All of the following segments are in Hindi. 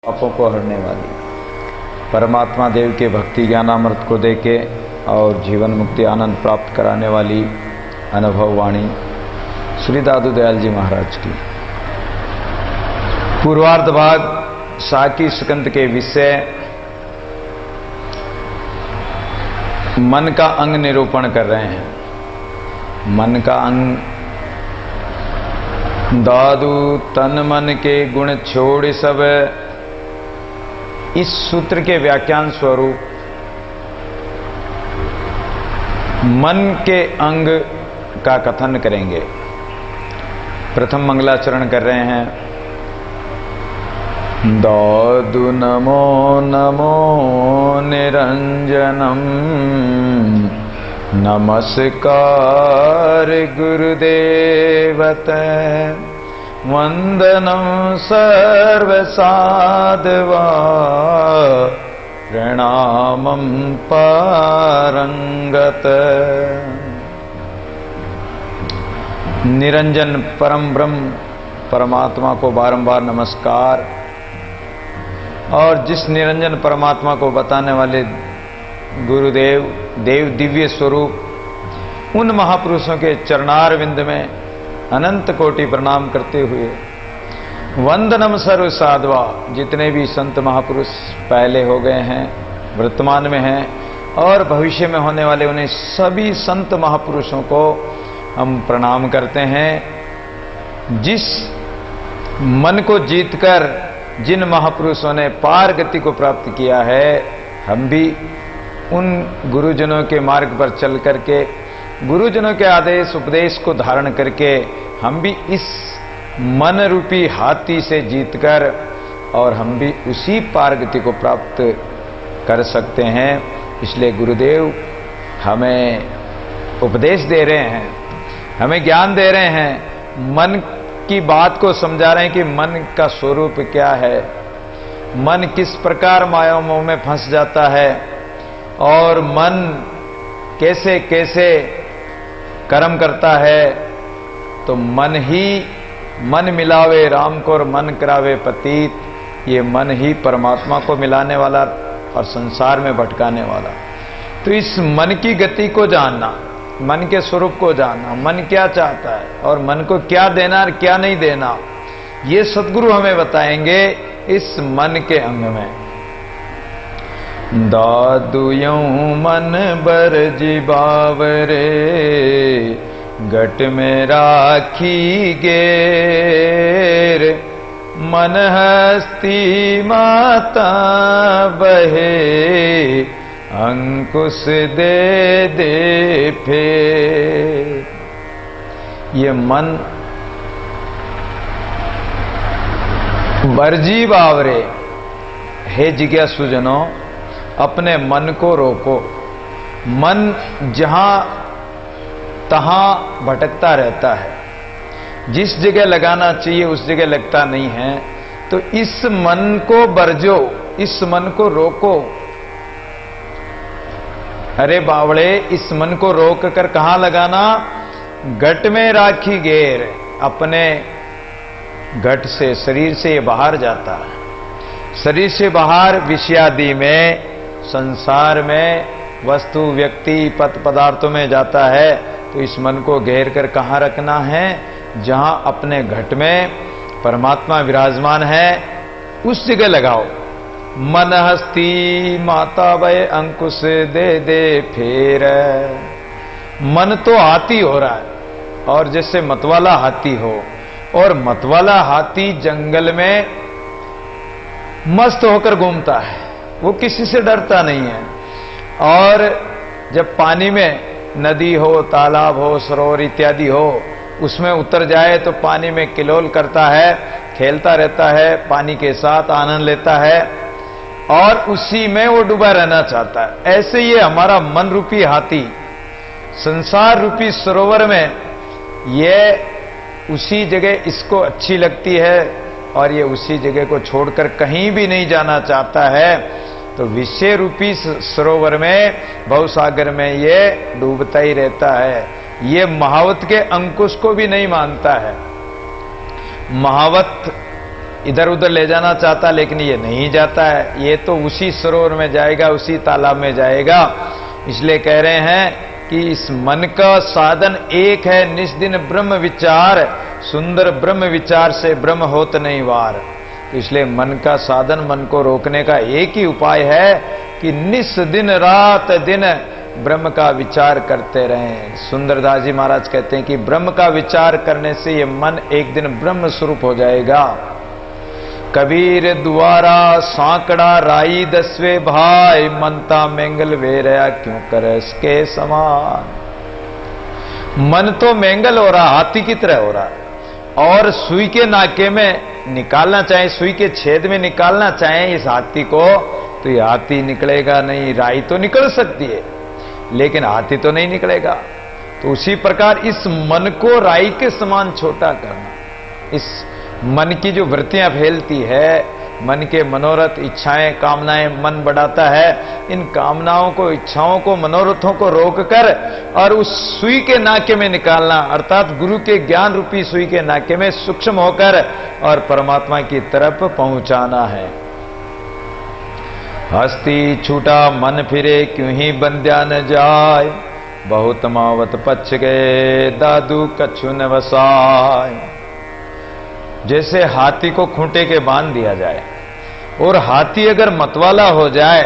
पापों को हरने वाली परमात्मा देव के भक्ति ज्ञानामृत को देके और जीवन मुक्ति आनंद प्राप्त कराने वाली अनुभव वाणी श्री दादू दयाल जी महाराज की पूर्वार्ध भाग साकी स्कंद के विषय मन का अंग निरूपण कर रहे हैं। मन का अंग दादू तन मन के गुण छोड़ सब, इस सूत्र के व्याख्यान स्वरूप मन के अंग का कथन करेंगे। प्रथम मंगलाचरण कर रहे हैं। दादु नमो नमो निरंजनम, नमस्कार गुरुदेवत, वंदनम सर्वसाधवा, प्रणामं पारंगत। निरंजन परम ब्रह्म परमात्मा को बारंबार नमस्कार। और जिस निरंजन परमात्मा को बताने वाले गुरुदेव देव दिव्य स्वरूप उन महापुरुषों के चरणारविंद में अनंत कोटि प्रणाम करते हुए, वंदनम सर्व साधवा, जितने भी संत महापुरुष पहले हो गए हैं, वर्तमान में हैं और भविष्य में होने वाले, उन्हें सभी संत महापुरुषों को हम प्रणाम करते हैं। जिस मन को जीतकर जिन महापुरुषों ने पार गति को प्राप्त किया है, हम भी उन गुरुजनों के मार्ग पर चल करके, गुरुजनों के आदेश उपदेश को धारण करके, हम भी इस मन रूपी हाथी से जीतकर और हम भी उसी पार गति को प्राप्त कर सकते हैं। इसलिए गुरुदेव हमें उपदेश दे रहे हैं, हमें ज्ञान दे रहे हैं, मन की बात को समझा रहे हैं कि मन का स्वरूप क्या है, मन किस प्रकार माया मोह में फंस जाता है और मन कैसे कैसे कर्म करता है। तो मन ही मन मिलावे राम को और मन करावे पतित, ये मन ही परमात्मा को मिलाने वाला और संसार में भटकाने वाला। तो इस मन की गति को जानना, मन के स्वरूप को जानना, मन क्या चाहता है और मन को क्या देना और क्या नहीं देना, ये सद्गुरु हमें बताएंगे इस मन के अंग में। दादू यूं मन बरजी बावरे, घट में राखी गेर, मन हस्ती माता बहे, अंकुश दे दे फेर। ये मन बरजी बावरे, हे जिज्ञासुजनों, अपने मन को रोको। मन जहां तहां भटकता रहता है, जिस जगह लगाना चाहिए उस जगह लगता नहीं है। तो इस मन को बरजो, इस मन को रोको। अरे बावड़े, इस मन को रोक कर कहां लगाना? घट में राखी गेर, अपने घट से, शरीर से ये बाहर जाता है। शरीर से बाहर विषयादि में, संसार में, वस्तु व्यक्ति पद पदार्थों में जाता है। तो इस मन को घेर कर कहां रखना है? जहां अपने घट में परमात्मा विराजमान है उस जगह लगाओ। मन हस्ती माता वय, अंकुश दे दे फेर। मन तो हाथी हो रहा है, और जैसे मतवाला हाथी हो, और मतवाला हाथी जंगल में मस्त होकर घूमता है, वो किसी से डरता नहीं है। और जब पानी में, नदी हो, तालाब हो, सरोवर इत्यादि हो, उसमें उतर जाए तो पानी में किलोल करता है, खेलता रहता है, पानी के साथ आनंद लेता है और उसी में वो डूबा रहना चाहता है। ऐसे ये हमारा मन रूपी हाथी संसार रूपी सरोवर में, ये उसी जगह इसको अच्छी लगती है और ये उसी जगह को छोड़कर कहीं भी नहीं जाना चाहता है। तो विषय रूपी सरोवर में, भवसागर में ये डूबता ही रहता है। ये महावत के अंकुश को भी नहीं मानता है। महावत इधर उधर ले जाना चाहता, लेकिन ये नहीं जाता है। ये तो उसी सरोवर में जाएगा, उसी तालाब में जाएगा। इसलिए कह रहे हैं कि इस मन का साधन एक है, निस्दिन ब्रह्म विचार, सुंदर ब्रह्म विचार से ब्रह्म होत नहीं वार। तो इसलिए मन का साधन, मन को रोकने का एक ही उपाय है कि निस दिन रात दिन ब्रह्म का विचार करते रहें। सुंदरदास जी महाराज कहते हैं कि ब्रह्म का विचार करने से ये मन एक दिन ब्रह्म स्वरूप हो जाएगा। कबीर द्वारा सांकड़ा राई दसवे भाई, मनता मैंगल वेरया क्यों करे इसके समान। मन तो मैंगल हो रहा, हाथी की तरह हो रहा, और सुई के नाके में निकालना चाहे, सुई के छेद में निकालना चाहे इस हाथी को, तो ये हाथी निकलेगा नहीं। राई तो निकल सकती है, लेकिन हाथी तो नहीं निकलेगा। तो उसी प्रकार इस मन को राई के समान छोटा करना, इस मन की जो वृत्तियां फैलती है, मन के मनोरथ, इच्छाएं, कामनाएं मन बढ़ाता है, इन कामनाओं को, इच्छाओं को, मनोरथों को रोककर और उस सुई के नाके में निकालना, अर्थात गुरु के ज्ञान रूपी सुई के नाके में सूक्ष्म होकर और परमात्मा की तरफ पहुंचाना है। हस्ती छूटा मन फिरे क्यों ही बंध्या न जाए, बहुत मावत पछ गए दादू कछु न वसाय। जैसे हाथी को खूंटे के बांध दिया जाए और हाथी अगर मतवाला हो जाए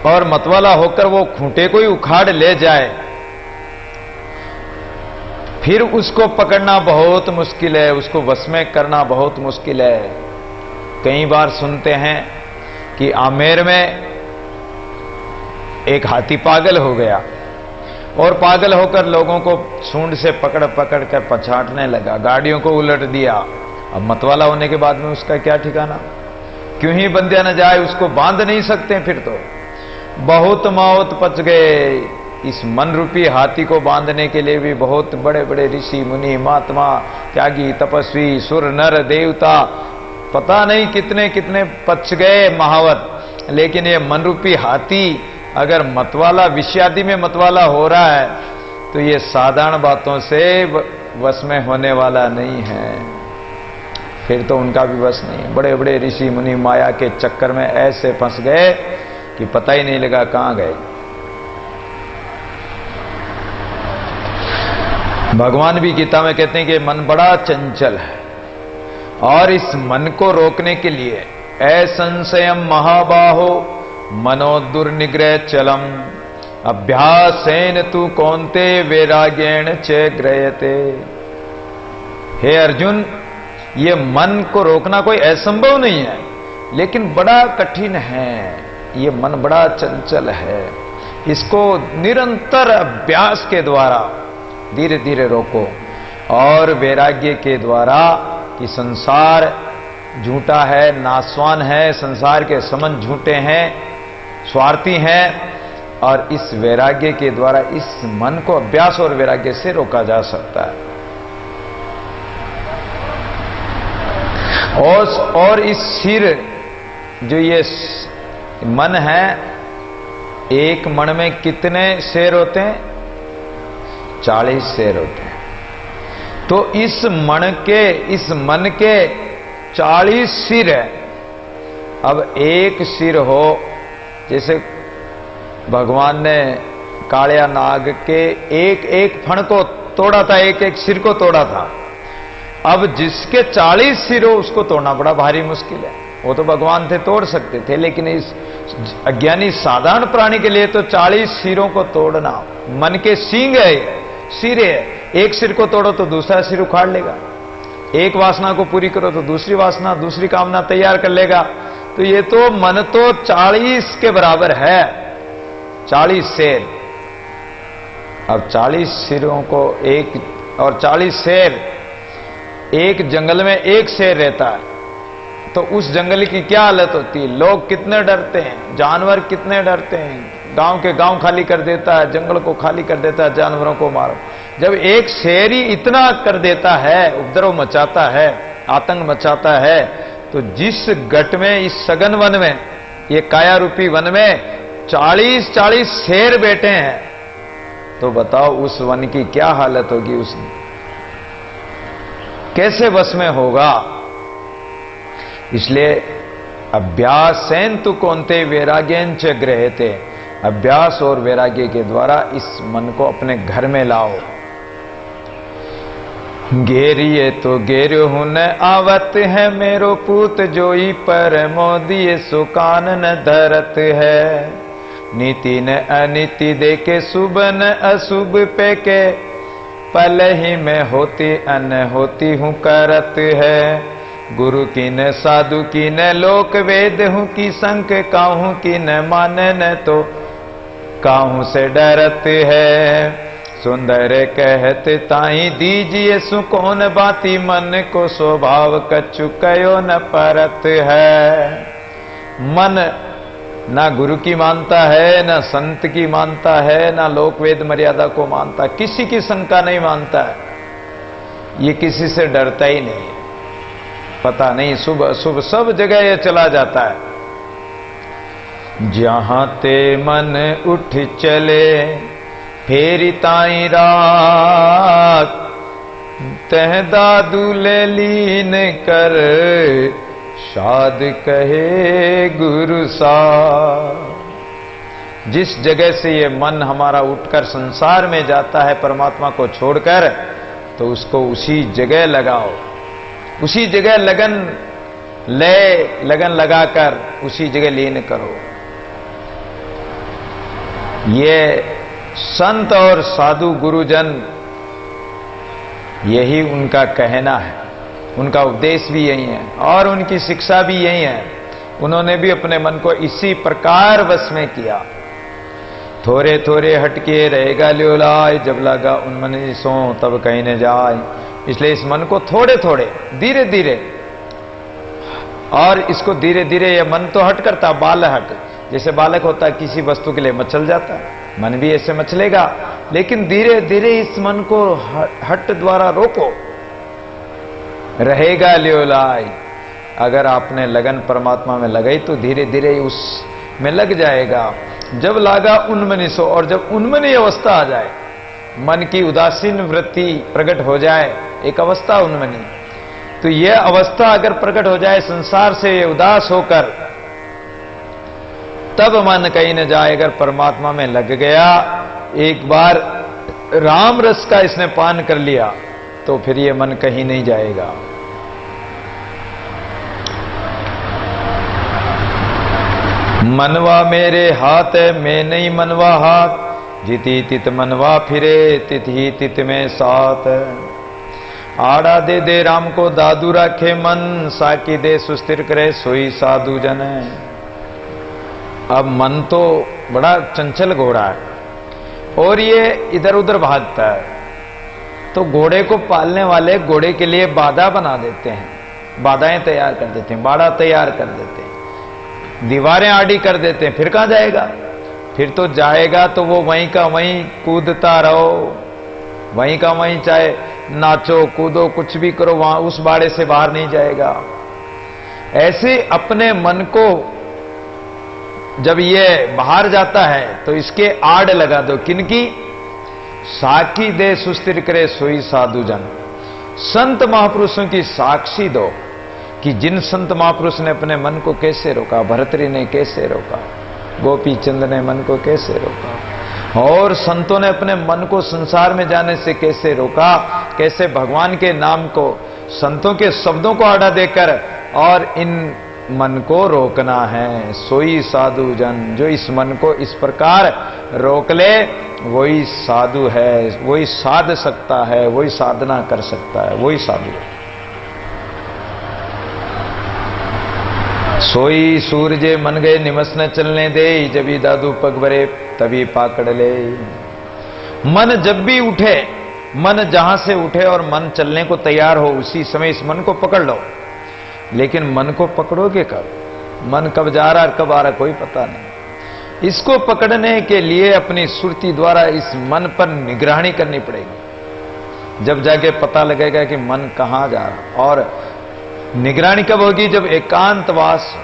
और मतवाला होकर वो खूंटे को ही उखाड़ ले जाए, फिर उसको पकड़ना बहुत मुश्किल है, उसको वश में करना बहुत मुश्किल है। कई बार सुनते हैं कि आमेर में एक हाथी पागल हो गया और पागल होकर लोगों को सूंड से पकड़ पकड़ कर पछाड़ने लगा, गाड़ियों को उलट दिया। अब मतवाला होने के बाद में उसका क्या ठिकाना, क्यों ही बंध्या न जाए, उसको बांध नहीं सकते। फिर तो बहुत मौत पच गए। इस मन रूपी हाथी को बांधने के लिए भी बहुत बड़े बड़े ऋषि मुनि, महात्मा, त्यागी, तपस्वी, सुर, नर, देवता, पता नहीं कितने कितने पच गए महावत। लेकिन ये मन रूपी हाथी अगर मतवाला, विषयादि में मतवाला हो रहा है, तो ये साधारण बातों से वश में होने वाला नहीं है। फिर तो उनका भी वश नहीं। बड़े बड़े ऋषि मुनि माया के चक्कर में ऐसे फंस गए कि पता ही नहीं लगा कहां गए। भगवान भी गीता में कहते हैं कि मन बड़ा चंचल है, और इस मन को रोकने के लिए असंशयम महाबाहो मनो दुर्निग्रह चलम अभ्यासेन तू कौन्ते वैराग्येण च ग्रह्यते। हे अर्जुन, ये मन को रोकना कोई असंभव नहीं है, लेकिन बड़ा कठिन है। ये मन बड़ा चंचल है, इसको निरंतर अभ्यास के द्वारा धीरे धीरे रोको, और वैराग्य के द्वारा कि संसार झूठा है, नाशवान है, संसार के संबंध झूठे हैं, स्वार्थी हैं, और इस वैराग्य के द्वारा इस मन को अभ्यास और वैराग्य से रोका जा सकता है। और इस सिर, जो ये मन है, एक मन में कितने शेर होते हैं? 40 शेर होते हैं। तो इस मन के 40 सिर है। अब एक सिर हो, जैसे भगवान ने कालिया नाग के एक एक फण को तोड़ा था, एक एक सिर को तोड़ा था। अब जिसके 40 सिर हो उसको तोड़ना बड़ा भारी मुश्किल है। वो तो भगवान थे, तोड़ सकते थे, लेकिन इस अज्ञानी साधारण प्राणी के लिए तो 40 सिरों को तोड़ना, मन के सींग है, सिर है। एक सिर को तोड़ो तो दूसरा सिर उखाड़ लेगा, एक वासना को पूरी करो तो दूसरी वासना, दूसरी कामना तैयार कर लेगा। तो ये तो मन तो 40 के बराबर है, 40 शेर। अब 40 सिरों को एक, और 40 शेर, एक जंगल में एक शेर रहता है, तो उस जंगल की क्या हालत होती है? लोग कितने डरते हैं, जानवर कितने डरते हैं। गांव के गांव खाली कर देता है, जंगल को खाली कर देता है, जानवरों को मारो। जब एक शेर ही इतना कर देता है, उपद्रव मचाता है, आतंक मचाता है, तो जिस गट में, इस सघन वन में, ये काया रूपी वन में 40 शेर बैठे हैं, तो बताओ उस वन की क्या हालत होगी, उस कैसे वश में होगा? इसलिए अभ्यासेन तु कौन्ते वैराग्यं च गृह्यते, अभ्यास और वैराग्य के द्वारा इस मन को अपने घर में लाओ। घेरिए तो घेर्यो हूं न आवत है, मेरो पूत जोई पर मोदिए सुकान न धरत है। नीति न अनीति देके शुभ न अशुभ पे के, पल ही में होती अन होती हूँ करत है। गुरु की न साधु की न लोक वेद हूँ की, संक काहू की न माने न तो काहू से डरत है। सुंदर कहते ताई दीजिए सुकौन बाती, मन को स्वभाव कछु कयो न परत है। मन ना गुरु की मानता है, ना संत की मानता है, ना लोकवेद मर्यादा को मानता, किसी की शंका नहीं मानता है। ये किसी से डरता ही नहीं, पता नहीं शुभ अशुभ सब जगह ये चला जाता है। जहां ते मन उठ चले फेरी ताई रात, तह दादू ले लीन कर शाद कहे गुरु सा। जिस जगह से ये मन हमारा उठकर संसार में जाता है परमात्मा को छोड़कर, तो उसको उसी जगह लगाओ, उसी जगह लगन लगाकर उसी जगह लीन करो। ये संत और साधु गुरुजन यही उनका कहना है, उनका उपदेश भी यही है और उनकी शिक्षा भी यही है। उन्होंने भी अपने मन को इसी प्रकार वश में किया। थोड़े थोड़े हटके रहेगा ल्योलाय, जब लगा उनमनी सो तब कहीं न जाए। इसलिए इस मन को थोड़े थोड़े धीरे धीरे, और इसको धीरे धीरे, यह मन तो हट करता, बाल हट, जैसे बालक होता है किसी वस्तु के लिए मचल जाता है, मन भी ऐसे मचलेगा। लेकिन धीरे धीरे इस मन को हट द्वारा रोको। रहेगा ल्योलाय, अगर आपने लगन परमात्मा में लगाई तो धीरे धीरे उस में लग जाएगा। जब लागा उन्मनी सो, और जब उन्मनी अवस्था आ जाए, मन की उदासीन वृत्ति प्रकट हो जाए, एक अवस्था उन्मनी, तो यह अवस्था अगर प्रकट हो जाए संसार से उदास होकर, तब मन कहीं न जाए। अगर परमात्मा में लग गया, एक बार राम रस का इसने पान कर लिया, तो फिर ये मन कहीं नहीं जाएगा। मनवा मेरे हाथ है, मैं नहीं मनवा हाथ, जिति तित मनवा फिरे, तित ही तित में साथ। आड़ा दे दे राम को दादू रखे मन, साकी दे सुस्थिर करे सोई साधु जन। अब मन तो बड़ा चंचल घोड़ा है और ये इधर उधर भागता है, तो घोड़े को पालने वाले घोड़े के लिए बाधा बना देते हैं, बाधाएं तैयार कर देते हैं, बाड़ा तैयार कर देते हैं, दीवारें आड़ी कर देते हैं। फिर कहां जाएगा? फिर तो जाएगा तो वो वहीं का वहीं कूदता रहो, वहीं का वहीं, चाहे नाचो कूदो कुछ भी करो, वहां उस बाड़े से बाहर नहीं जाएगा। ऐसे अपने मन को जब ये बाहर जाता है तो इसके आड़ लगा दो। किनकी? साकी दे सुस्थिर करे सोई साधु जन। संत महापुरुषों की साक्षी दो कि जिन संत महापुरुष ने अपने मन को कैसे रोका, भरतरी ने कैसे रोका, गोपी चंद ने मन को कैसे रोका, और संतों ने अपने मन को संसार में जाने से कैसे रोका, कैसे भगवान के नाम को, संतों के शब्दों को आड़ा देकर और इन मन को रोकना है। सोई साधु जन, जो इस मन को इस प्रकार रोक ले, वही साधु है, वही साध सकता है, वही साधना कर सकता है, वही साधु है। सोई सूरजे मन गए निमस न चलने दे, जबी दादू पग भरे तभी पाकड़ ले। मन जब भी उठे, मन जहां से उठे और मन चलने को तैयार हो, उसी समय इस मन को पकड़ लो। लेकिन मन को पकड़ोगे कब? मन कब जा रहा है कब आ रहा कोई पता नहीं। इसको पकड़ने के लिए अपनी सुरती द्वारा इस मन पर निगरानी करनी पड़ेगी। जब जाके पता लगेगा कि मन कहां जा रहा। और निगरानी कब होगी? जब एकांतवास,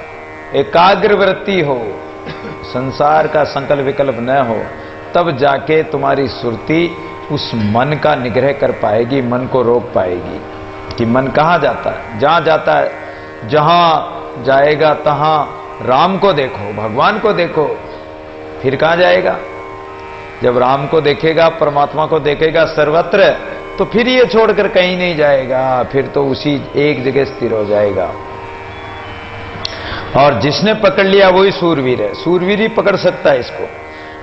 एकाग्र वृत्ति हो, संसार का संकल्प विकल्प न हो, तब जाके तुम्हारी सुरती उस मन का निग्रह कर पाएगी, मन को रोक पाएगी कि मन कहां जाता है। जहां जाता है, जहां जाएगा तहां राम को देखो, भगवान को देखो, फिर कहां जाएगा? जब राम को देखेगा, परमात्मा को देखेगा सर्वत्र, तो फिर ये छोड़कर कहीं नहीं जाएगा, फिर तो उसी एक जगह स्थिर हो जाएगा। और जिसने पकड़ लिया वही सूरवीर है, सूरवीर ही पकड़ सकता है इसको।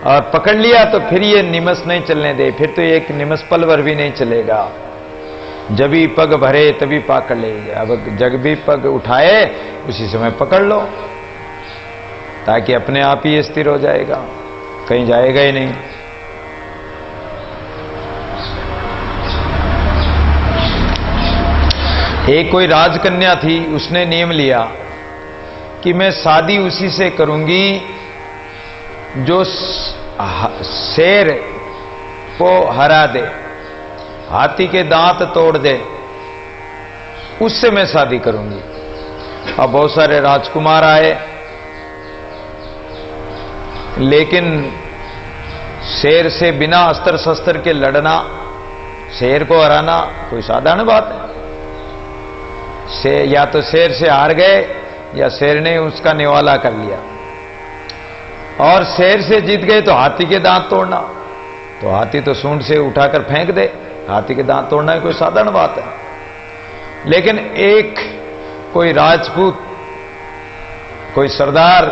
और पकड़ लिया तो फिर ये निमस नहीं चलने दे, फिर तो एक निमस पल भर भी नहीं चलेगा। जब भी पग भरे तभी पकड़ ले, अब जब भी पग उठाए उसी समय पकड़ लो, ताकि अपने आप ही ये स्थिर हो जाएगा, कहीं जाएगा ही नहीं। एक कोई राजकन्या थी, उसने नियम लिया कि मैं शादी उसी से करूंगी जो शेर को हरा दे, हाथी के दांत तोड़ दे, उससे मैं शादी करूंगी। अब बहुत सारे राजकुमार आए, लेकिन शेर से बिना अस्त्र शस्त्र के लड़ना, शेर को हराना कोई साधारण बात है। या तो शेर से हार गए या शेर ने उसका निवाला कर लिया, और शेर से जीत गए तो हाथी के दांत तोड़ना, तो हाथी तो सूंड से उठाकर फेंक दे, हाथी के दांत तोड़ना कोई साधारण बात है। लेकिन एक कोई राजपूत, कोई सरदार